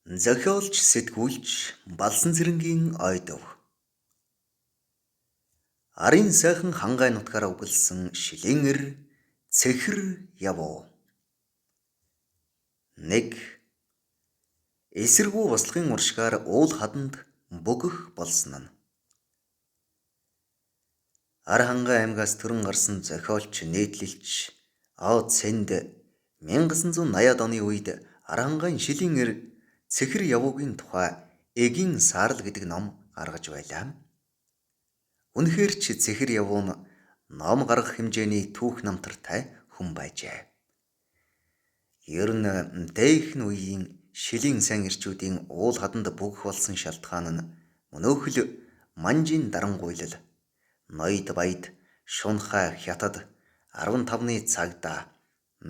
Зохиолч сэтгүүлч Балсан цэрэнгийн ойдов. Арын сайхан хангай нутгаараа угалсан шилийн эр цэхэр явуу. Нэг эсэргүү бослогын уршгаар уул хаданд бөгөх болсон нь. Ар хангай аймгаас төрөн гарсан зохиолч нийтлэлч Ао Цэнд 1980-ад оны үед Ар хангайн шилийн эр цэхэр явуугийн тухай Эгийн саарл гэдэг ном гаргаж байлаа. Үнэхээр ч цэхэр явуу нь ном гаргах хэмжээний түүх намтартай хүн байжээ. Ер нь дээхэн үеийн шилийн сайн эрчүүдийн уул хаданд бөгөх болсон шалтгаан нь мөнөөхөл манжийн дарангуйлал, ноёд баяд, шунхай хятад 15-ны цагдаа,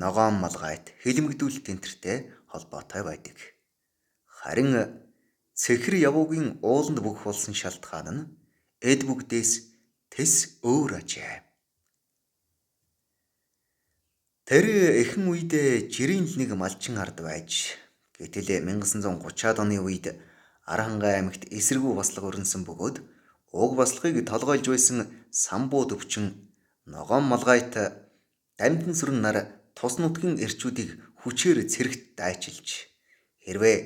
ногоон малгайт, хэлмэгдүүлэлт энтертэй холбоотой байдаг. Харин цэхэр явуугийн ууланд бөгөх болсон шалтгаан нь эд бүгдээс тэс өөр ажээ. Тэр эхэн үед жирийн л нэг малчин ард байж, гэтэл 1930-ад оны үед Ар хангай аймагт эсэргүү бослого өрнсөн бөгөөд уг бослогыг толгойлж байсан самбууд өвчин, ногоон малгайт, дамдин сүрэн нар тус нутгийн эрчүүдийг хүчээр цэрэгт дайчилж, хэрвээ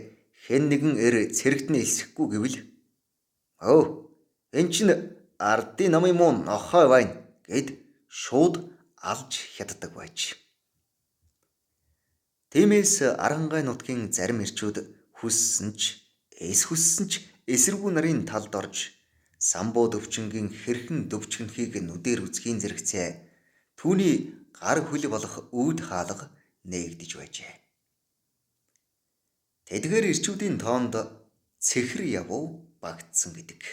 хэн нэгэн эр цэрэгт нь элсэхгүй гэвэл эн чинь ардын намын муу нохой байна гэд шууд алж хяддаг байж. Тиймээс Ар хангай нутгийн зарим эрчүүд хүссэн ч эсэргүү нарын талд орж самбууд өвчнгийн хэрхэн дөвчгөнхийг нүдээр үзхийн зэрэгцээ түүний гар хөл болох үүд хаалга нээгдэж байжээ. Тэдгээр эрчүүдийн тоонд цэхэр явуу багтсан гэдэг.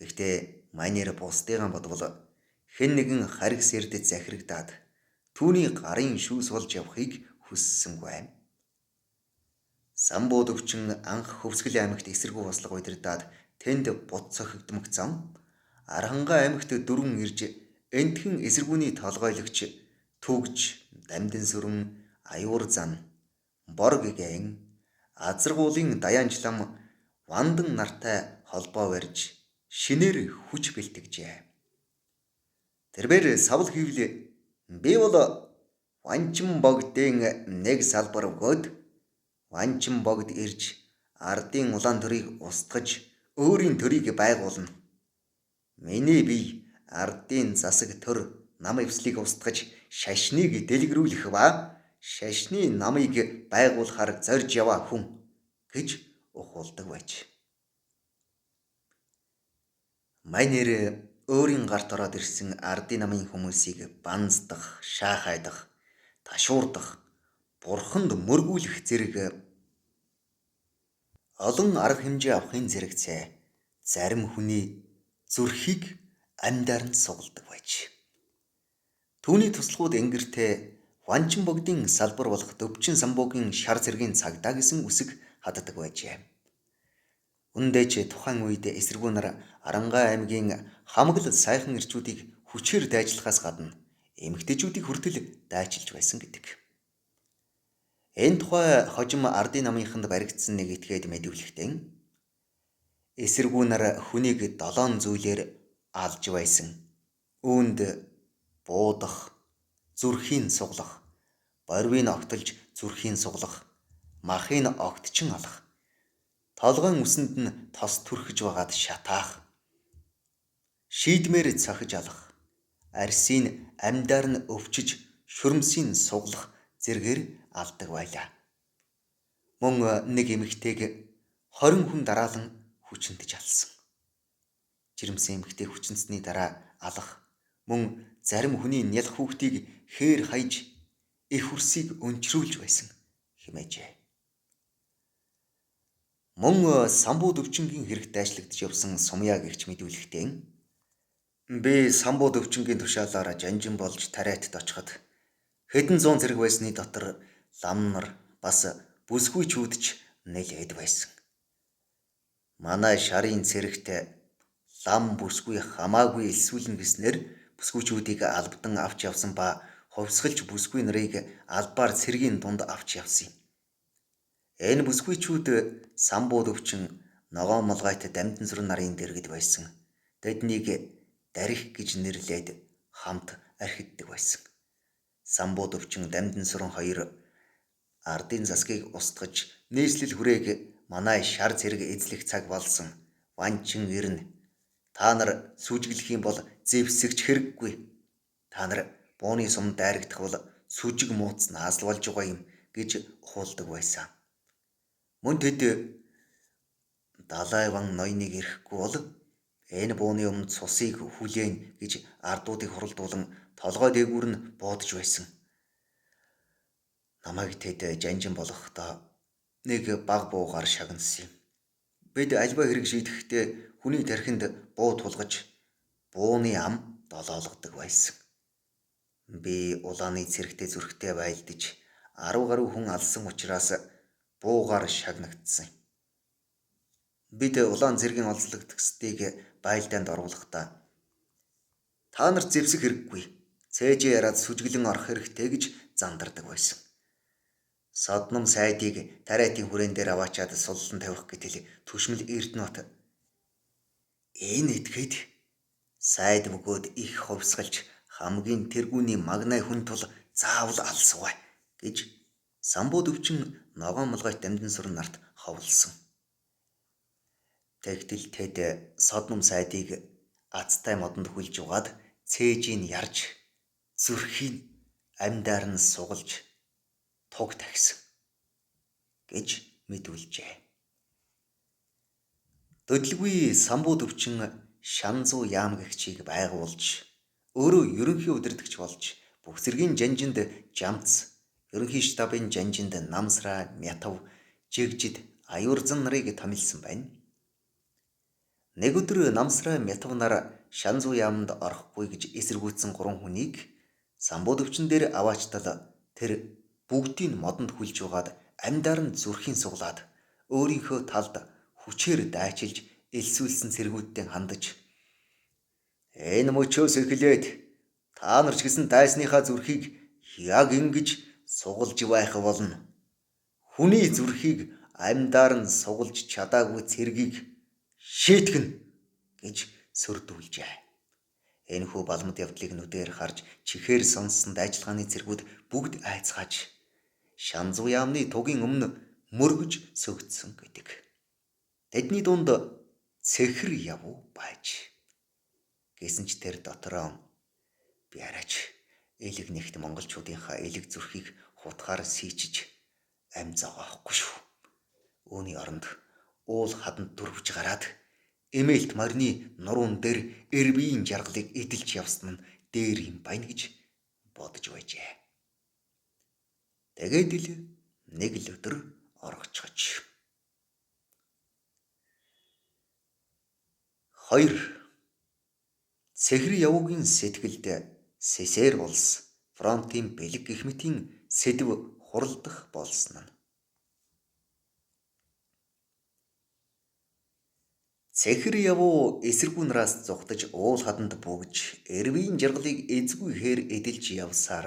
Гэхдээ манер бусдыгаан бодвол хэн нэгэн харгас эрдэд захирагдаад түүний гарын шүүс болж явахыг хүссэнгүй юм. Самбууд өвчин анх Хөвсгөл аймагт эсэргүү бослого удирдаад тэнд бут цохигдмог зам Ар хангай аймагт дөрвөн ирж энтхэн эсэргүүний толгойлогч Түгж, Дамдин сүрэн, Аюур зан, Бор гэгэн, Азаргуулын Даяанчлам, Вандан нартай холбоо барьж шинээр хүч бэлтгэжээ. Тэрээр савл хийвэл би бол Ванчин богдын нэг салбар өгөөд Ванчин богд ирж ардын улаан төрийг устгаж өөрийн төрийг байгуулна. Миний бие ардын засаг төр нам эвслийг устгаж шашныг дэлгэрүүлэх ба шашны намыг байгуулахаар зорж яваа хүн гэж ухуулдаг байж. Манер өөрийн гарт ороод ирсэн ардын намын хүмүүсийг банздах, шаахайдах, ташуурдах, бурханд мөргүүлэх зэрэг олон арга хэмжээ авахын зэрэгцээ зарим хүний зүрхийг амьдаар нь сугалдаг байж. Түүний туслахууд ингэртээ Ванчин богдын салбар болох Дөвчин самбуугийн шар зэргийн цагдаа гэсэн үсэг хаддаг байжээ. Үндэ ч тухайн үед эсэргүү нар Ар хангай аймгийн хамаглал сайхан эрчүүдийг хүчээр дайжлахаас гадна эмэгтэйчүүдийг хүртэл дайчилж байсан гэдэг. Энэ тухай хожим ардын намынханд баригдсан нэг этгээд мэдүүлэхдээ эсэргүү нар хүнийг 7 зүйлээр алж байсан. Үүнд буудах, зүрхийн суглах, борвийг огтолж зүрхийн суглах, махыг огтчин алах, толгойн үсэнд нь тос түрхэж байгаад шатаах, шийдмээр цохиж алах, арсыг амьдаар нь өвчиж шүрмсийг суглах зэргээр алдаг байлаа. Мөн нэг эмэгтэйг 20 хүн дараалан хүчнэтж алсан. Жирэмсэн эмэгтэй хүчнэсний дараа алах, мөн зарим хүний нялх хүүхдийг хээр хайж их хүрсийг өнчрүүлж байсан хэмээжээ. Мөн самбууд өвчнгийн хэрэгт дайчлагдж явсан Сумья гэгч мэдүүлэхдээ би самбууд өвчнгийн тушаалаар жанжин болж тариатд очиход хэдэн зуун зэрэг байсны дотор лам нар бас бүсгүйчүүд ч нэлээд байсан. Манай шарын цэрэгт лам бүсгүй хамаагүй элсүүлнэ гэснээр бүсгүйчүүдийг албадан авч явсан ба хувьсгалж бүсгүй нарыг албаар цэргийн дунд авч явсан юм. Энэ бүсгүйчүүд самбууд өвчин ногоон молгайт дамжин сүрэн нарын дэргэд байсан. Тэднийг дарих гэж нэрлээд хамт архиддаг байсан. Самбууд өвчин дамжин сүрэн хоёр ардын засгийг устгаж нийслэл хүрээг манай шар зэрэг эзлэх цаг болсон. Ванчин ирнэ. Та нар сүжиглэх юм бол зэвсэгч хэрэггүй. Та нар бууны сум дайрагдах бол сүжиг мууц наасл болж байгаа юм гэж хуулдаг байсан. Мөн тэд далай ван ноёныг ирэхгүй бол энэ бууны өмнө цусыг хүлээн гэж ардуудыг хуралдуулан толгой дээгүүр нь буудаж байсан. Намайг тэд жанжин болохдоо нэг баг буугаар шагнасан юм. Бид альва хэрэг шийдэхдээ хүний тархинд буу тулгаж бууны ам долоологдог байсан. Би улааны цэрэгтэй зүрхтэй байлдаж 10 гаруй хүн алсан учраас буугаар шагнагдсан. Бид улаан цэргийн олзлогдсдыг байлдаанд оруулахдаа та нар зэвсэх хэрэггүй. Цээжээ яраад сүжиглэн орох хэрэгтэй гэж зандардаг байсан. Содном сайдыг тариатын хүрээн дээр аваачаад суллан тавих гэтэл түшмэл Эрдэнэт энэ итгэхэд сайд бөгөөд их хувьсгалж хамгийн тэргүүний магнай хүн тул заавал алсувай гэж самбууд өвчин ногоон молгойт дамжин сүрэн нарт ховлсон. Тэгтэл тэд содном сайдыг азтай модонд хүлж угаад цээжийг ярж зүрхийг амьдаар нь сугалж туг тагсан гэж мэдүүлжээ. Төдөлгүй самбууд өвчин Шанзуу яам гэгчийг байгуулж өөрөө ерөнхий удирдагч болж бүх зэргийн жанжинд Жамц, ерөнхий штабын жанжинд Намсраа, Мятав, Жигжид аюурзан нарыг томилсон байна. Нэг өдөр Намсраа, Мятав нар Шанзуу яамд орохгүй гэж эсэргүүцсэн 3 хүнийг самбууд өвчин дээр аваачтал тэр бүгдийг модонд хүлж угаад амьдаар нь зүрхийн суглаад өөрийнхөө талд хүчээр дайчилж элсүүлсэн цэргүүдтэй хандаж энэ мөчөөс эхлээд та нар ч гэсэн дайсныхаа зүрхийг яг ингэж сугалж байх болно. Хүний зүрхийг амьдаар нь сугалж чадаагүй цэргийг шийтгэнэ гэж сөрдүүлжээ. Энэхүү балмад явдлыг нүдээр харж чихээр сонссон дайчилгааны цэргүүд бүгд айцгааж Шанзуу яамны тугийн өмнө мөргөж сөгдсөн гэдэг. Тэдний дунд цэхэр явуу байж. Гэсэн ч тэр дотроо би арайч элэг нэгт монголчуудынхаа элэг зүрхийг хутгаар сийчиж ам зогоохгүй шүү. Үүний оронд уул хаданд дөрвж гараад эмээлт марны нуруун дээр эрбийн жаргалыг эдэлж явсан нь дээр юм байна гэж бодож байжээ. Тэгээд л нэг л өдөр оргочгож. 2. Цэхэр явуугийн сэтгэлд Сесэр улс фронтын бэлэг гэх мэтийн сэдв хуралдах болсон нь. Цэхэр явуу эсэргүү нараас зүхтаж уул хаданд бөгж эрвийн жаргалыг эзгүй хээр эдэлж явсаар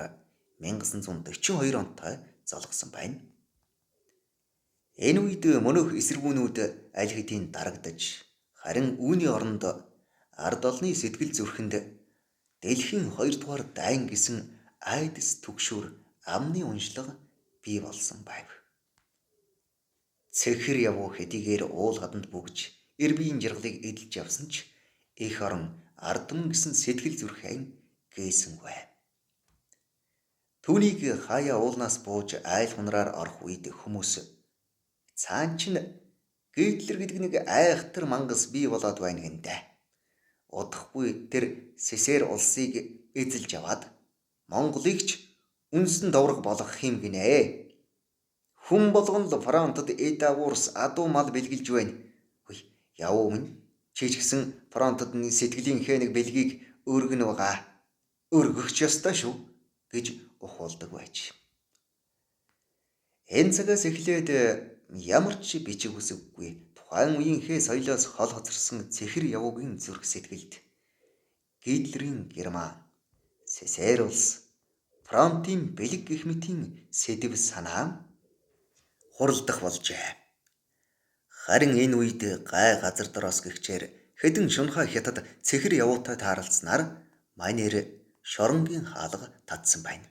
1942 онтой золгосон байна. Энэ үед мөнөх эсэргүүнүүд аль хэдийн дарагдаж харин үүний оронд ард олны сэтгэл зүрхэнд дэлхийн 2 дугаар дайн гэсэн айдас түгшүүр амны уншлага бий болсон байв. Цэхэр явуу хэдийгээр уул хаданд бөгж эрбийн жаргалыг эдэлж явсан ч эх орон ардман гэсэн сэтгэл зүрхэн гээсэнгүй. Түүнийг хаяа уулнаас бууж айл хунраар орох үед хүмүүс цаан чинь Гитлер гэдэг нэг айхтар мангас бий болоод байна гэнэ. Удахгүй тэр Сесэр улсыг эзэлж аваад Монголыг ч үнсэн доврог болгох юм гинэ. Хүн болгон л фронтод эдагуурс адуу мал бэлгэлж байна. Хөөе, явуу минь чи ч гэсэн фронтод нэг сэтгэлийн хэнэг бэлгийг өргөн байгаа. Өргөх ч ёстой шүү гэж ухуулдаг байж. Энэ цагаас эхлээд ямар ч бичиг үсэггүй тухайн үеийнхээ соёлоос хол хоцорсон цэхэр явуугийн зүрх сэтгэлд Гитлерийн Герман, Сесэр улс, фронтын бэлэг гэх мэтийн сэдв санаа хуралдах болжээ. Харин энэ үед гай газар дороос гихчээр хэдэн шунхаа хятад цэхэр явуутай тааралцсанаар манер шоронгийн хаалга татсан байна.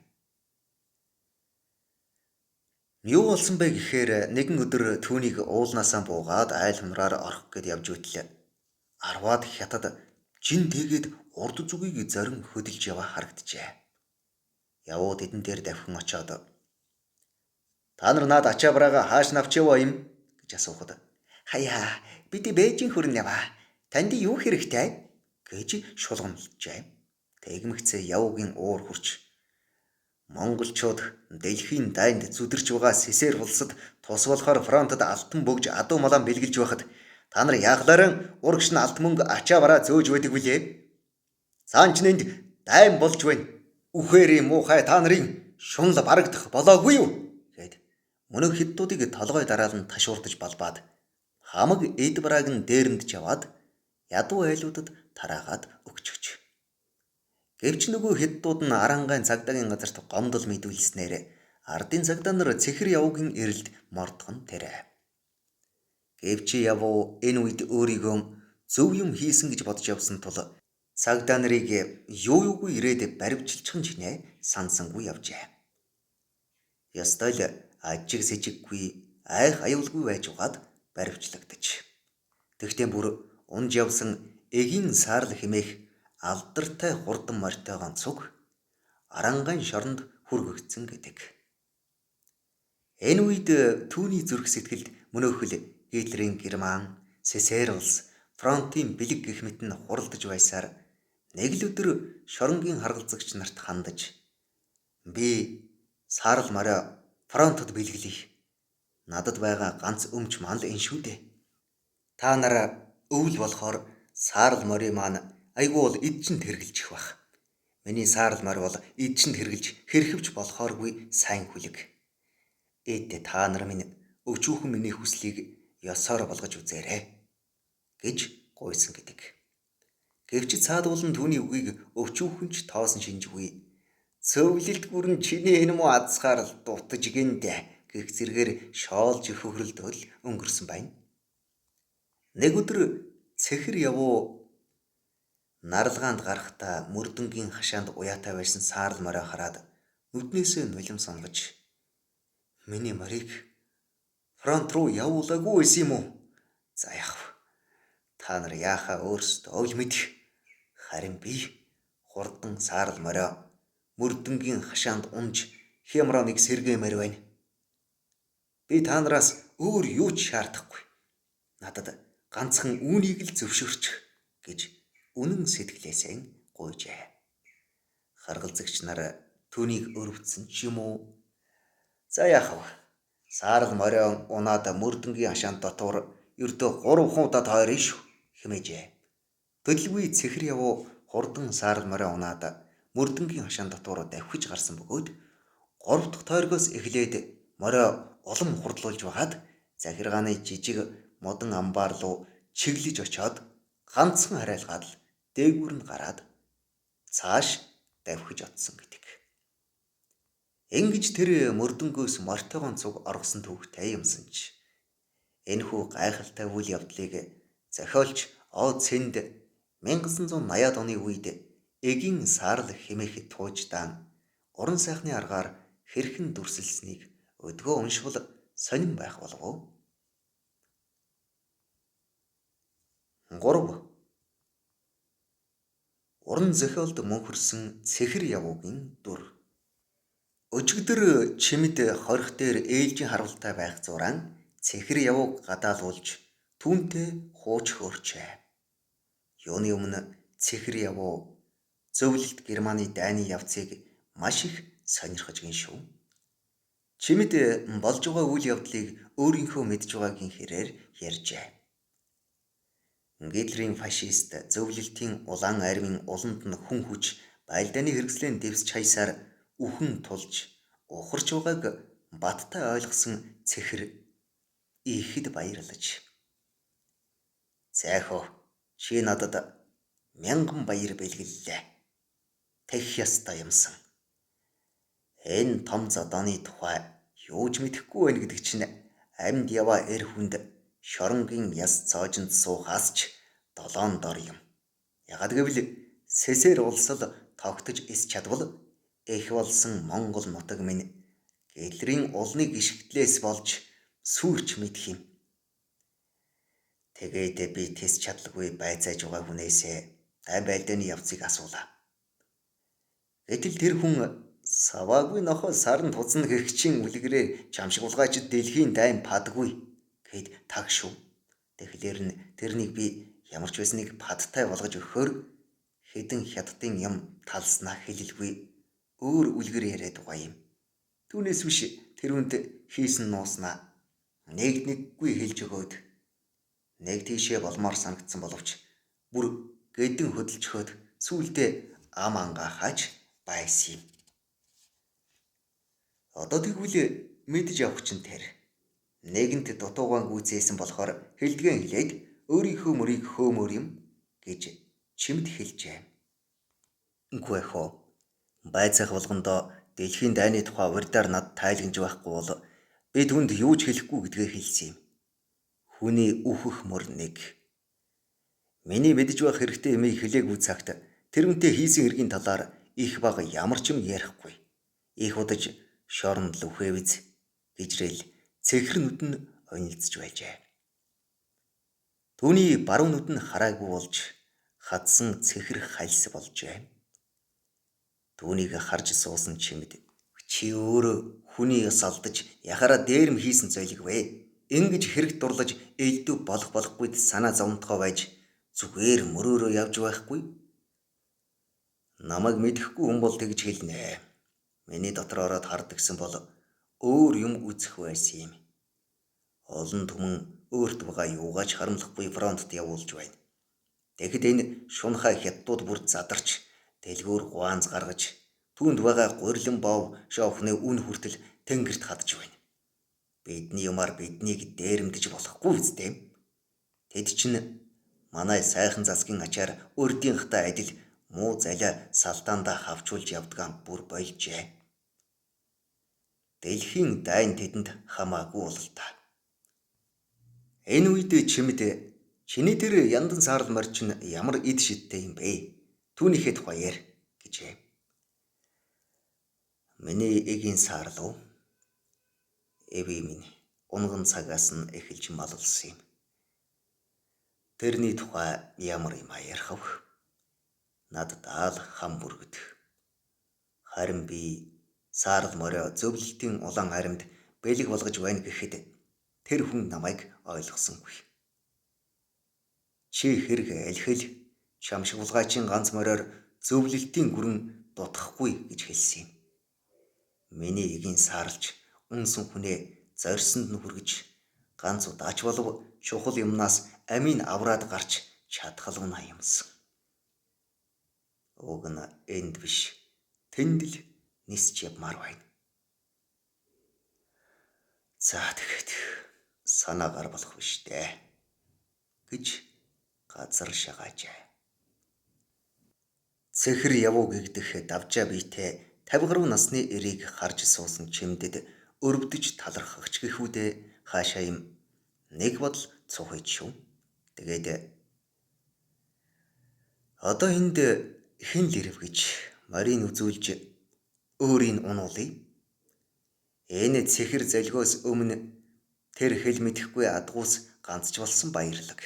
Юу болсон бэ гэхээр нэгэн өдөр түүнийг уулнаасаа буугаад айл хунраар орох гээд явж байтал арваад хятад жин тэгээд урд зүгийг зарим хөдөлж яваа харагджээ. Явууд эдэн дээр давхин очоод "Та нар наад ачаа бараага хааш навч яваа юм?" гэж асуухад "Хаяа, бид Бээжин хүрэн яваа. Танд юу хэрэгтэй?" гэж шулгамлжээ. Тэгмэгцээ явуугийн уур хурч "Монголчууд дэлхийн дайнд зүдэрч байгаа Сесэр улсад тус болохоор фронтод алтан бөгж адуу малан бэлгэлж байхад та нар яахлаараа урагш нь алт мөнгө ачаа бараа зөөж байдаг билээ? Цаан ч нэнд дайм болж байна. Үхээрийн муухай та нарын шунал барагдах болоогүй юу?" гэд мөнх хятадуудыг толгой дараалан ташуурдаж балбаад хамаг эд барааг нь дээрэнд жаваад ядуу айлуудад тараагаад өгчөж. Гэвч нөгөө хятадууд нь арангаан цагдаагийн газарт гомдол мэдүүлснээр ардын цагдаа нар цэхэр явуугийн эрэлд мордхон тэрэ. Гэвч явуу энэ үед өөрийгөө зөв юм хийсэн гэж бодож явсан тул цагдаа нарыг юу юугүй ирээд баривчилчихын ч нэ сансангүй явжээ. Ястай л ажиг сэжиггүй айх аюулгүй байж угаад баривчлагдаж. Тэгтээ бүр унж явсан эгийн саарл хэмээх алдартай хурдан морьтойгоо цуг арангаан шоронд хүргэгдсэн гэдэг. Энэ үед түүний зүрх сэтгэлд мөнөөхөл Гитлерийн Герман, Сесэр улс, фронтын бэлэг гэх мэт нь хуралдаж байсаар нэг л өдөр шоронгийн харгалзагч нарт хандаж "Би саарл морой фронтод бэлгэлье. Надад байгаа ганц өмч мал энэ шүү дээ. Та нар өвөл болохоор саарл морой маань айгүй бол идчинд хэрглэж байх. Миний саарл морь бол идчинд хэрглэж хэрхэвч болохооргүй сайн хүлэг. Эд та нар минь өчүүхэн миний хүслийг ёсоор болгож үзээрэй" гэж гуйсан гэдэг. Гэвч цаадуулан түүний үгийг өчүүхэн ч тоосон шинжгүй "Цөвлөлт бүрэн чиний энэ муу азсгаар л дутаж гиндэ" гэх зэргээр шоолж хөхрөлдөл өнгөрсөн байна. Нэг өдөр цэхэр явуу наралгаанд гарахдаа мөрдөнгийн хашаанд уяатай байсан саарл морой хараад нүднээсээ нулим сонгож "Миний морийг фронт руу явуулаагүй байсан юм уу? За яах вэ? Та нар яахаа өөрсдөө л мэдэх. Харин би хурдан саарл морой мөрдөнгийн хашаанд унж хямрааныг сэргээмээр байна. Би та нараас өөр юу ч шаардахгүй. Надад ганцхан үүнийг л зөвшөөрчих" гэж үнэн сэтгэлээсээ гуйжээ. Харгалзагч нар түүнийг өрөвдсөн ч юм уу? За яах вэ? Саарл морой унаад мөрдөнгийн хашаанд дотор ердөө 3 хуудад хоёр иш хэмээжээ. Төлөвгүй цэхэр явуу хурдан саарл морой унаад мөрдөнгийн хашаанд дотор давхиж гарсан бөгөөд 3 дахь тойргоос эхлээд морой улам хурдлуулж байгаад захиргааны жижиг модон амбаар руу чиглэж очоод ганцхан харайлгаад л дээгүүр нь гараад цааш давхиж отсон гэдэг. Ингэж тэр мөрдөнгөөс морьтойгоо цуг оргосон түүхтэй юмсан ч энэхүү гайхалтай үйл явдлыг зохиолч О Цэнд 1980-ад оны үед эгийн саарл хэмээх тууждаан уран сайхны аргаар хэрхэн дүрсэлсэнийг өдгөө уншвал сонирн байх болов уу? 3. Уран зохиолд мөнхөрсөн цэхэр явуугийн дүр. Өчигдөр чимэд хорих дээр ээлжийн харуултай байх зураан цэхэр явууг гадаалуулж түүнтэй хууч хөөрчээ. Юуны өмнө цэхэр явуу зөвлөлт Германы дайны явцыг маш их сонирхож гин шүү. Чимэд болж байгаа үйл явдлыг өөрийнхөө мэдж байгаагийн хэрээр ярьжээ. Гитлерийн фашист зөвлөлтийн улаан армийн уланд нь хүн хүч байлдааны хэрэгслэн дэвсч хаясаар үхэн тулж ухарч байгааг баттай ойлгосон цэхэр ихэд баярлаж "Зайхоо чи надад 1000 баяр бэлгэллээ. Тэгэх ёстой юмсан. Энэ том зодооны тухай юу ч мэдэхгүй байна гэдэг чинь амьд яваа эр хүнд шоронгийн яс цоожинд суухаас ч долоон дор юм. Яагад гэвэл сэсэр улсал тогтож ис чадвал их болсон Монгол нутаг минь гэлрийн улны гიშгтлээс болж сүрч мэдх юм. Тэгээд би тэс чадлагүй байцааж байгаа хүнээсээ байлдааны явцыг асуулаа. Гэтэл тэр хүн саваагүй нохоо саранд хуцна гэгчийн үлгэрээр чамшигулгаач дэлхийн дайн падгүй гэд тагшив. Тэгэхээр нь тэрнийг би ямар ч байсныг падтай болгож өгөхөөр хэдэн хятадын юм талснаа хэлэлгүй өөр үлгэр яриад байгаа юм. Түүнээс биш тэр хүнд хийсэн нууснаа нэггүй хэлж өгөөд нэг тийшээ болмоор санагдсан боловч бүр гэдэн хөдөлж өгөөд сүүлдээ ам ангаахаач байсан юм. Одоо тэгвэл мэдж авах чинь тэр нэгэнт дутуугаан гүйцээсэн болохоор хэлдгэн хэлээд өөрийнхөө мөрийг хөөмөр юм гэж чимд хэлжээ. Үгүй хоо байцаах болгондоо дэлхийн дайны тухай урьдаар над тайлагнаж байхгүй бол би түнд юу ч хэлэхгүй гэдгээ хэлсэн юм. Хүний үхэх мөр нэг. Миний мэдж байх хэрэгтэй юмыг хэлээгүй цагт тэрнтэй хийсэн эргийн талаар их бага ямар ч юм ярихгүй. Их удаж шоронд л үхээвз гижрээл цэхэр нүд нь онилцж байжээ. Түүний баруун нүд нь хараагүй болж хадсан цэхэр хальс болжээ. Түүнийг харж суусан чимд чи өөрөө хүний ус алдаж яхаараа дээрм хийсэн зойлог вэ? Ингэж хэрэг дурлаж элдв болохгүйд санаа зовнтгоо байж зүгээр мөрөөрөө явж байхгүй. Намайг мэдэхгүй хүн бол тэгж хэлнэ. Миний дотор ороод хард гэсэн бол өөр юм үзэх байсан юм. Олон түмэн өөрт байгаа юугаач харамлахгүй фронтод явуулж байна. Тэгэхэд энэ шунхай хятадууд бүр задарч дэлгүүр гуанз гаргаж түүнд байгаа гурилан бов шоохны үн хүртэл тэнгэрт хадж байна. Бидний юмар биднийг дээрэмдэж болохгүй үстэй. Тэд чинь манай сайхан засгийн ачаар өрдийнхтэй адил муу залиа салдаандаа хавчуулж явдгаан бүр болжээ. Дэлхийн дайн тэдэнд хамаагүй бол та. Энэ үед чимд чиний тэр яндан саарл морь чинь ямар эд шидтэй юм бэ? Түүнийхэд баяр гэжээ. Миний эгийн саарлуу эви минь унган цагаас нь эхэлж маллсан юм. Тэрний тухай ямар юм ярих вэ? Надад аал хам бүргэд. Харин би саарл морио зөвлөлтийн улаан харимд бэлэг болгож байна гэхэд тэр хүн намайг ойлгосонгүй. Чи хэрэг алхил чамшигулгаачийн ганц мориор зөвлөлтийн гүрэн дутахгүй гэж хэлсэн юм. Миний эгийн саарлж унсан хүнээ зорьсонд нь хүргэж ганц удаач болов чухал юмнаас амийн авраад гарч чадхалгна юмсан. Уг нь энд биш тэнд л нисч явмаар байна. За тэгэхэд санаагаар болох биш дээ гэж газар шагаажээ. Цэхэр явуу гэгдэх давжаа биетэй 50 гаруй насны эрийг харж суусан чимдэд өрөвдөж талархагч гэхүүдээ хаашаа юм нэг бодол цухиж шүү. Тэгээд одоо энд хэн л ирв гэж морийг үзүүлж өөрийг унуулъя. Энэ цэхэр золгиос өмнө тэр хэл мэдэхгүй адгуус ганцч болсон баярлаг.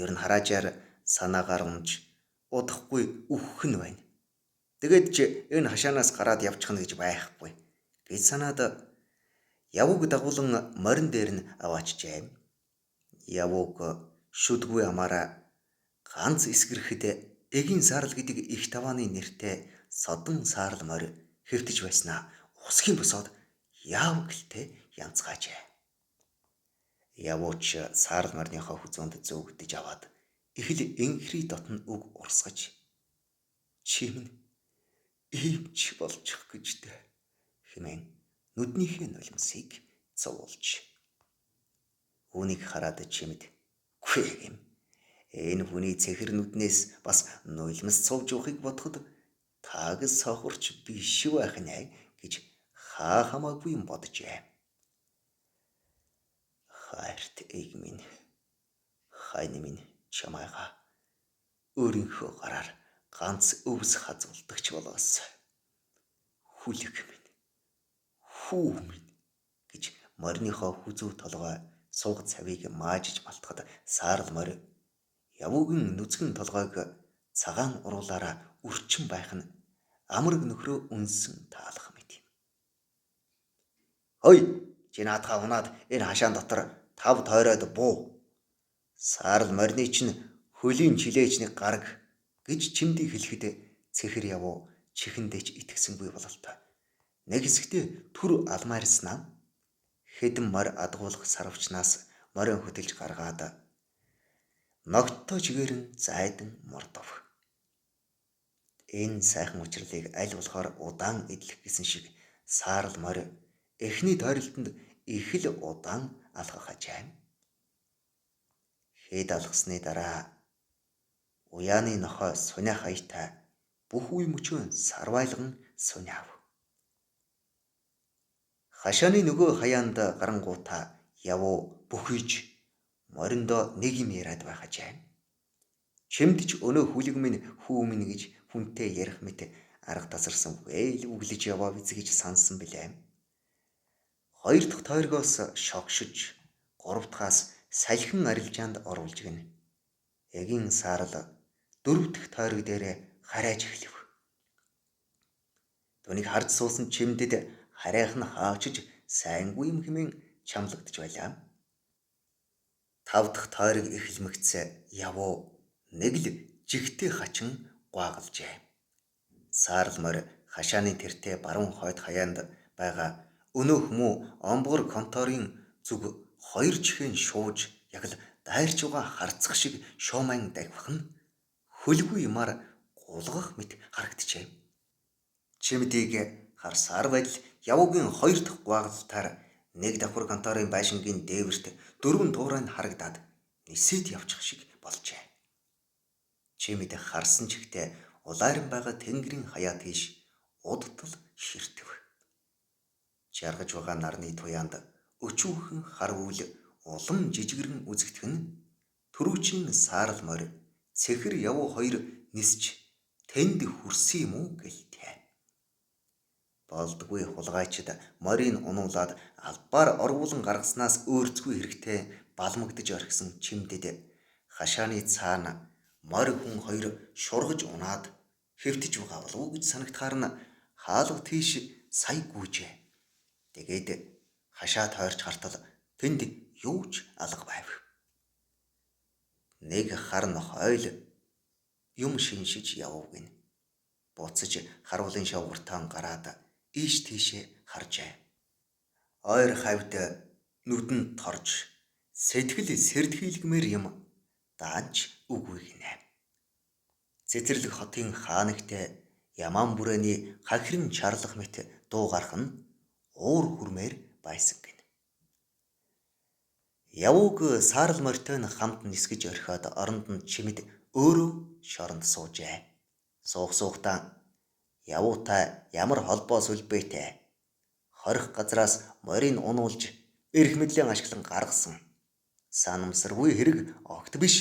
Ер нь хараажаар санаагаар унж удахгүй үхэх нь байна. Тэгээд ч энэ хашаанаас гараад явчихна гэж байхгүй гэж санаад явууг дагуулan морин дээр нь аваачжээ. Явууг шүдгүй амаараа ганц эсгэрхэд эгийн саарл гэдэг их тавааны нэртэй содон саарл морь хэвтэж байснаа усхийн босоод яав гэлтэй янцгаажээ. Явууч саарл морьныхоо хүзөөнд зөөгдөж аваад их л энхри дотн үг урсгаж чимнэ иймч болчих гэжтэй хэмээн нүднийхээ нулимсыг цовуулж. Үүнийг хараад чимд "Гүй юм. Энэ хүний цэхэр нүднээс бас нулимс цовж ухыг бодоход таагс сохорч биш байх нэ гэж хамаагүй юм боджээ. хайрт ээг минь, хайны минь чамайга өөрийнхөө гараар ганц өвс хазуулдагч болоос. Хүлэг минь, хүү минь гэж мориныхоо хүзүү толгой сууг цавийг маажиж малтахад саарл морь явуугийн нүцгэн толгойг цагаан уруулаараа үрчин байх нь амраг нөхрөө үнсэн таалах мэт юм. Хой, чи наадхаа унаад энэ хашаан дотор тав тойроод буу. Саарл морины чинь хөлийн чилээчний гараг гэж чимдий хэлэхэд цэхэр явуу чихэндээч итгэсэнгүй бололтой. Нэг хэсэгтээ түр алмаарснаа хэдэн морь адгуулах сарвчнаас морин хөтөлж гаргаад ногттой чигээр нь зайдан мордов. Энэ сайхан учрлыг аль болохоор удаан идэх гэсэн шиг саарл морь эхний тойролтонд их л удаан алхах ажээ. Хэд алхсны дараа уяаны нохой суня хаятай бүх үе мөчөө сарвайлган суняав. Хашааны нөгөө хаяанд гарангуудаа явуу бүхийж мориндоо нэг юм яриад байх ажээ. Чимдч өнөө хүлэг минь хүү минь гэж хүнтэй ярих мэт арга тасарсан väйл үглэж яваа биз гэж сансан билээ. Хоёр дахь тойргоос шогшиж, гурав дахаас салхин арилжаанд оруулж гин. Эгийн саарл дөрөв дэх тойрог дээрээ харайж эхлэв. Түүнийг харж суусан чимдэд харайх нь хаачиж сайнгүй юм хэмээн чамлагдж байлаа. Тав дахь тойрог эхлэмэгцээ явуу нэг л жигтэй хачин гуайгалжээ. Саарл морь хашааны тэртээ баруун хойд хаяанд байгаа өнөө хүмүү омбгор конторын зүг хоёр чихэн шууж яг л дайрчугаа харцах шиг шуумайн давхих нь хөлгүй юмар гулгах мэт харагджээ. Чимдийг харсаар байтал явуугийн хоёр дахь гуайгалтаар нэг давхар конторын байшингийн дээвэрт дөрвөн туурайн харагдаад нисээд явчих шиг болжээ. Чимд харсан чихтэй улайран байгаа тэнгэрийн хаяа тийш удтал ширтэв. Жаргаж байгаа нарны туяанд өчүүхэн хар үйл улам жижигэрэн үзэгдэх нь түрүүчийн саарл морь цэхэр явуу хоёр нисч тэнд хүрсэн юм уу гэлтэй. Болдгүй хулгайчид морийг унуулад албаар оргуулан гаргаснаас өөрцгүй хэрэгтэй балмагдж орхисон чимдэд хашааны цаана морь хүн хоёр шургаж унаад хэвтэж байгаа болов уу гэж санагдахаар нь хаалга тийш сая гүйжээ. Тэгээд хашаа тойрч хартал тэнд юу ч алга байв. Нэг хар нохойл юм шиншиж явав гин. Буцаж харуулын шавгартаан гараад ийш тийшээ харжээ. Ойр хавьд нүдэнд торж сэтгэл сэрдхийлгмээр юм даанч үгүй гинэ. Цэцэрлэг хотын хаанагтай ямаан бүрээний хахирын чарлах мэт дуу гарах нь уур хүрмээр байсан гин. Явууг саарл морьтой нь хамт нисгэж орхиод оронд нь чимэд өөрөө шоронд суужээ. Суухдаа явуутай ямар холбоо сүлбэтэй хорих газраас морийг унуулж эрх мэдлийн ашиглан гаргасан санамсаргүй хэрэг огт биш.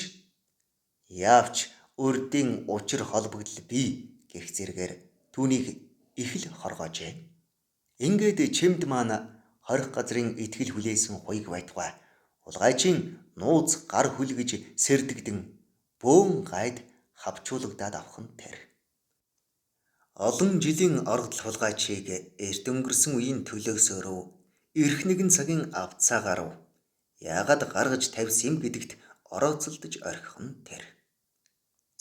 Яавч урдын учир холбогдол бий гэх зэргээр түүнийг их л хоргоожээ. Ингээд чимд маань хорих газрын итгэл хүлээсэн хуйг байтугай улгайчийн нууц гар хүл гэж сэрдэгдэн бөөн гайд хавчуулагдаад авах нь тэр. Олон жилийн оргил хулгайчийг эрт өнгөрсөн үеийн төлөөсөөрөө эрх нэгэн цагийн авцаагаар яагаад гаргаж тавьсан юм гэдэгт орооцолдож орхих нь тэр.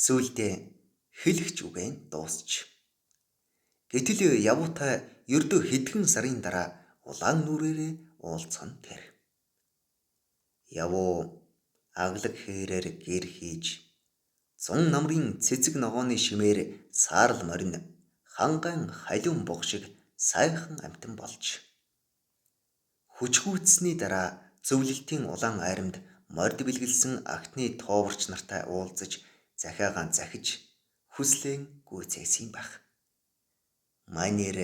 Сүүлдээ хэлэгч үгэн дуусч. Гэтэл явуутай ердөө хэдхэн сарын дараа улаан нүрээрээ уулзах нь тэр. Явуу аглаг хэрээр гэр хийж зун намрын цэцэг ногооны шимээр саарл морин хангайн халиун буг шиг сайхан амтан болж. Хүчгүйцсний дараа зөвлөлтийн улаан айрамд морд бэлгэлсэн агтны тооворч нартай уулзаж захиагаан захиж хүслэн гүйцээсэн байх. Майнэр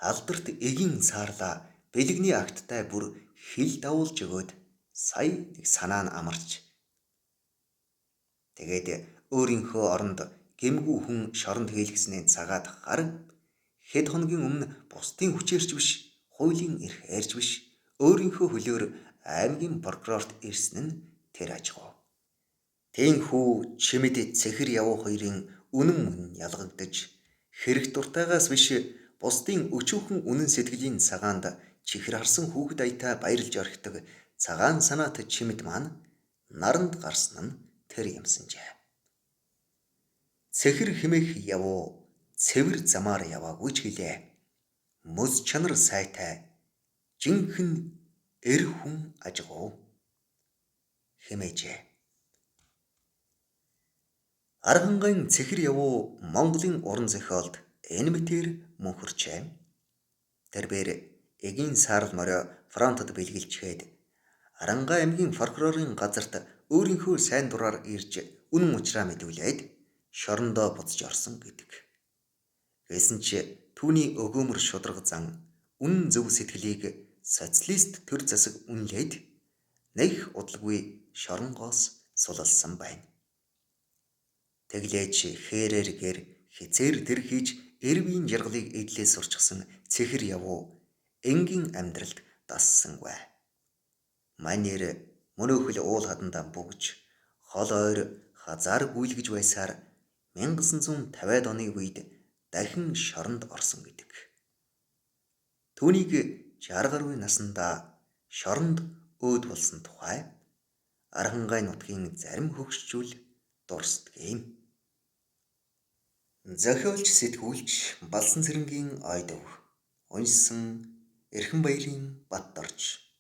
алдарт эгийн саарлаа бэлгэний агттай бүр хил давуулж өгөөд Сая нэг санаа нь амарч тэгээд өөрийнхөө оронд гэмгүй хүн шоронд хийлгэснээ цагаад гарав. Хэд хоногийн өмнө бусдын хүчээрч биш, хуулийн эрх ярьж биш, өөрийнхөө хөлөөр аймгийн прокурорт ирсэн нь тэр ажгүй. Тэнхүү чимэд цэхэр явуу хоёрын үнэн мөн ялгагдаж, хэрэг дуртайгаас биш бусдын өчүүхэн үнэн сэтгэлийн цагаанд чихэр харсан хүүхэд аятаа баярлж орхидог цагаан санаат чимэд маань наранд гарсан нь тэр юмсанжээ. Цэхэр химэх явуу цэвэр замаар яваагүй ч гэлээ. Мөс чанар сайтай жинхэнэ эр хүн ажгуу хэмээжээ. Аргангайн цэхэр явуу Монголын уран зохиолд энэ мэтээр мөнхөрчээ. Тэрбээр эгийн саарл морио фронтод бэлгэлчгээд Арангаа аймгийн прокурорын газарт өөрийнхөө сайн дураар ирж үнэн учраа мэдүүлээд шорондоо буцаж орсон гэдэг. Гэсэн ч түүний өгөөмөр шударга зан үнэн зөв сэтгэлийг социалист төр засаг үнэлээд нэг удалгүй шоронгоос сулалсан байна. Тэглээч хээрээр гэр хизээр тэр хийж эрвийн жаргалыг эдлээ сурчсан цэхэр явуу энгийн амьдралд дассангүй. Манер мөнөөхөл уул хадандаа бөгж хол ойр хазаар гүйлгэж байсаар 1950-ад оны үед дахин шоронд орсон гэдэг. Түүнийг 60 гаруй наснда шоронд өөд болсон тухай Аргангай нутгийн зарим хөгшчүүл дурсдгийм. Зохиолч сэтгүүлч Балсан цэрэнгийн Ойдов. Уншсан Эрхэнбаярын Баттарч.